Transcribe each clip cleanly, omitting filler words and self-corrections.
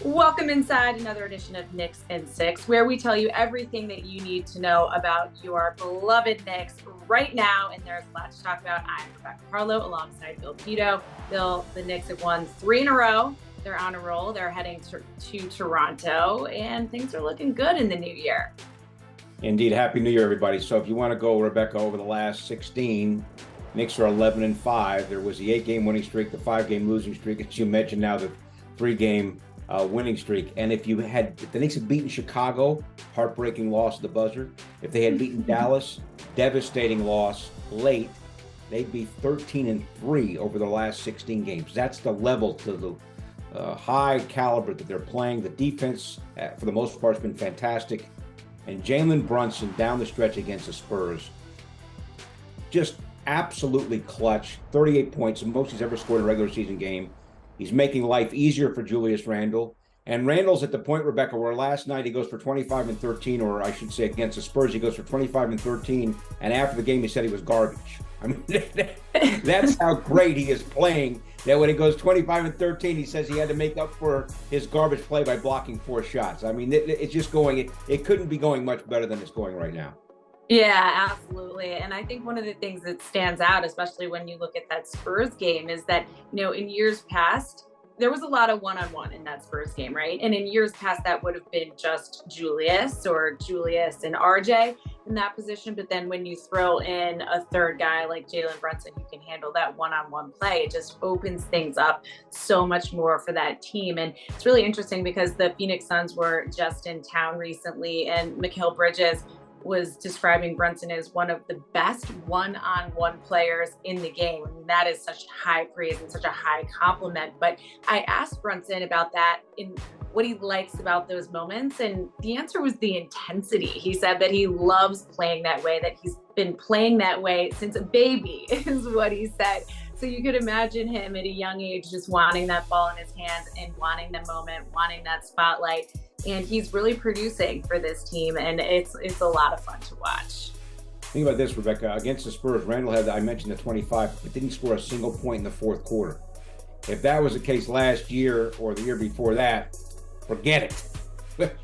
Welcome inside another edition of Knicks and Six, where we tell you everything that you need to know about your beloved Knicks right now. And there's a lot to talk about. I'm Rebecca Haarlow alongside Bill Pidto. Bill, the Knicks have won 3 in a row. They're on a roll. They're heading to Toronto, and things are looking good in the new year. Indeed. Happy New Year, everybody. So if you want to go, Rebecca, over the last 16, Knicks are 11-5. There was the 8-game winning streak, the 5-game losing streak, as you mentioned, now the 3-game winning streak. And if the Knicks had beaten Chicago, heartbreaking loss at the buzzer. If they had beaten Dallas, devastating loss late, they'd be 13-3 over the last 16 games. That's the level to the high caliber that they're playing. The defense, for the most part, has been fantastic. And Jalen Brunson down the stretch against the Spurs, just absolutely clutch. 38 points, the most he's ever scored in a regular season game. He's making life easier for Julius Randle. And Randle's at the point, Rebecca, where last night he goes for 25 and 13, or I should say against the Spurs, he goes for 25 and 13. And after the game, he said he was garbage. I mean, that's how great he is playing, that when he goes 25 and 13, he says he had to make up for his garbage play by blocking 4 shots. I mean, it's just going, it couldn't be going much better than it's going right now. Yeah, absolutely. And I think one of the things that stands out, especially when you look at that Spurs game, is that, in years past, there was a lot of one-on-one in that Spurs game, right? And in years past, that would have been just Julius and RJ in that position. But then when you throw in a third guy like Jalen Brunson, who can handle that one-on-one play, it just opens things up so much more for that team. And it's really interesting because the Phoenix Suns were just in town recently, and Mikal Bridges was describing Brunson as one of the best one-on-one players in the game. I mean, that is such high praise and such a high compliment. But I asked Brunson about that and what he likes about those moments, and the answer was the intensity. He said that he loves playing that way, that he's been playing that way since a baby, is what he said. So you could imagine him at a young age just wanting that ball in his hands and wanting the moment, wanting that spotlight. And he's really producing for this team, and it's a lot of fun to watch. Think about this, Rebecca. Against the Spurs, Randle had, I mentioned, the 25, but didn't score a single point in the fourth quarter. If that was the case last year or the year before that, forget it.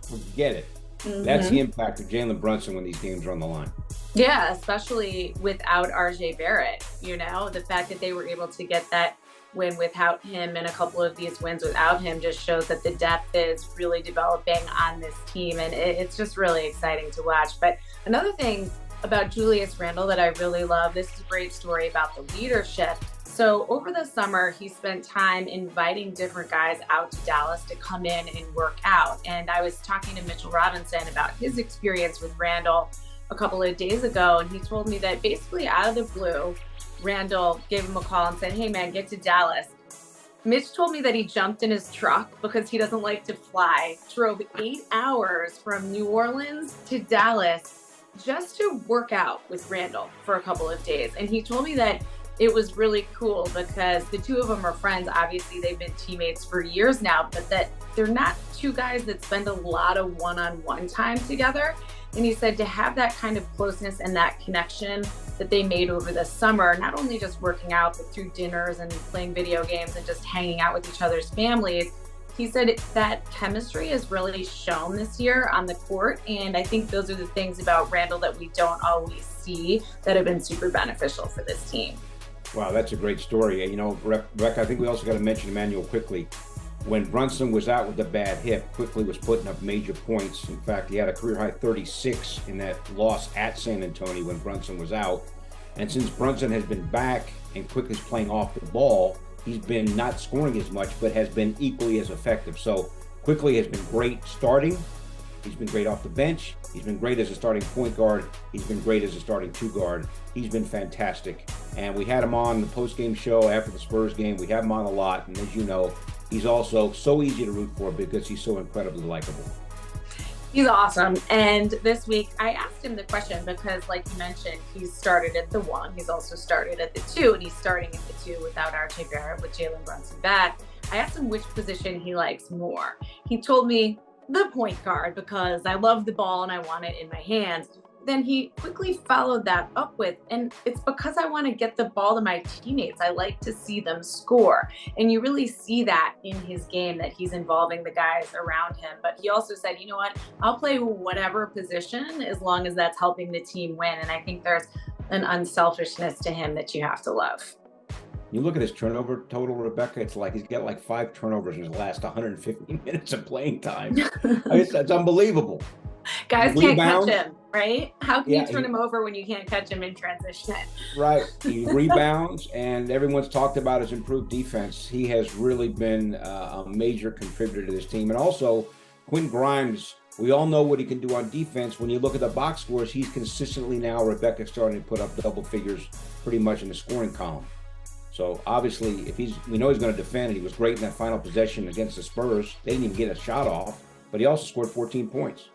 Forget it. Mm-hmm. That's the impact of Jalen Brunson when these games are on the line. Yeah, especially without RJ Barrett. The fact that they were able to get that win without him and a couple of these wins without him just shows that the depth is really developing on this team, and it's just really exciting to watch. But another thing about Julius Randle that I really love, this is a great story about the leadership. So over the summer, he spent time inviting different guys out to Dallas to come in and work out. And I was talking to Mitchell Robinson about his experience with Randle a couple of days ago, and he told me that basically out of the blue, Randle gave him a call and said, "Hey man, get to Dallas." Mitch told me that he jumped in his truck because he doesn't like to fly, drove 8 hours from New Orleans to Dallas just to work out with Randle for a couple of days. And he told me that it was really cool because the two of them are friends. Obviously, they've been teammates for years now, but that they're not two guys that spend a lot of one-on-one time together. And he said to have that kind of closeness and that connection that they made over the summer, not only just working out, but through dinners and playing video games and just hanging out with each other's families. He said that chemistry has really shown this year on the court. And I think those are the things about Randle that we don't always see that have been super beneficial for this team. Wow, that's a great story. Rebecca, I think we also got to mention Emmanuel Quickley. When Brunson was out with a bad hip, Quickley was putting up major points. In fact, he had a career-high 36 in that loss at San Antonio when Brunson was out. And since Brunson has been back and Quickley's playing off the ball, he's been not scoring as much, but has been equally as effective. So Quickley has been great starting. He's been great off the bench. He's been great as a starting point guard. He's been great as a starting 2 guard. He's been fantastic. And we had him on the post-game show after the Spurs game. We have him on a lot. And as you know, he's also so easy to root for because he's so incredibly likable. He's awesome. And this week I asked him the question because, like you mentioned, he's started at the 1. He's also started at the 2, and he's starting at the 2 without RJ Barrett, with Jalen Brunson back. I asked him which position he likes more. He told me the point guard because I love the ball and I want it in my hands. then he quickly followed that up with, and it's because I want to get the ball to my teammates. I like to see them score. And you really see that in his game, that he's involving the guys around him. But he also said, you know what, I'll play whatever position as long as that's helping the team win. And I think there's an unselfishness to him that you have to love. You look at his turnover total, Rebecca, it's like he's got like 5 turnovers in his last 150 minutes of playing time. It's unbelievable. Guys can't catch him, right? How can you turn him over when you can't catch him in transition? Right. He rebounds, and everyone's talked about his improved defense. He has really been a major contributor to this team. And also, Quinn Grimes, we all know what he can do on defense. When you look at the box scores, he's consistently now, Rebecca, starting to put up double figures pretty much in the scoring column. So obviously, we know he's going to defend. He was great in that final possession against the Spurs. They didn't even get a shot off, but he also scored 14 points.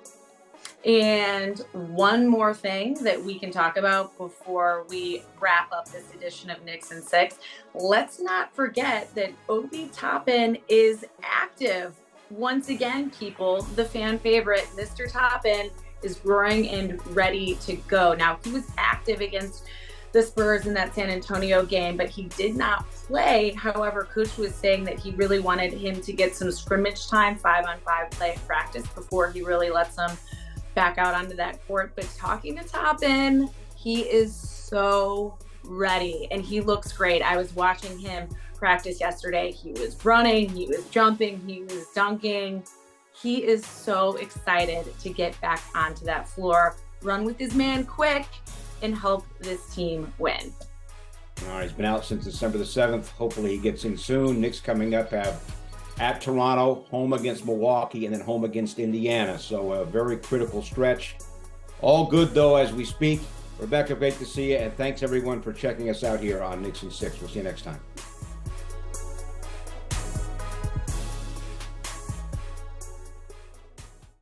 And one more thing that we can talk about before we wrap up this edition of Knicks in 6. Let's not forget that Obi Toppin is active. Once again, people, the fan favorite, Mr. Toppin, is roaring and ready to go. Now, he was active against the Spurs in that San Antonio game, but he did not play. However, coach was saying that he really wanted him to get some scrimmage time, 5-on-5 play practice before he really lets him back out onto that court. But talking to Toppin, he is so ready and he looks great. I was watching him practice yesterday. He was running, he was jumping, he was dunking. He is so excited to get back onto that floor, run with his man quick, and help this team win. All right, he's been out since December the 7th. Hopefully he gets in soon. Knicks coming up have at Toronto, home against Milwaukee, and then home against Indiana. So a very critical stretch. All good, though, as we speak. Rebecca, great to see you, and thanks, everyone, for checking us out here on Knicks in 6. We'll see you next time.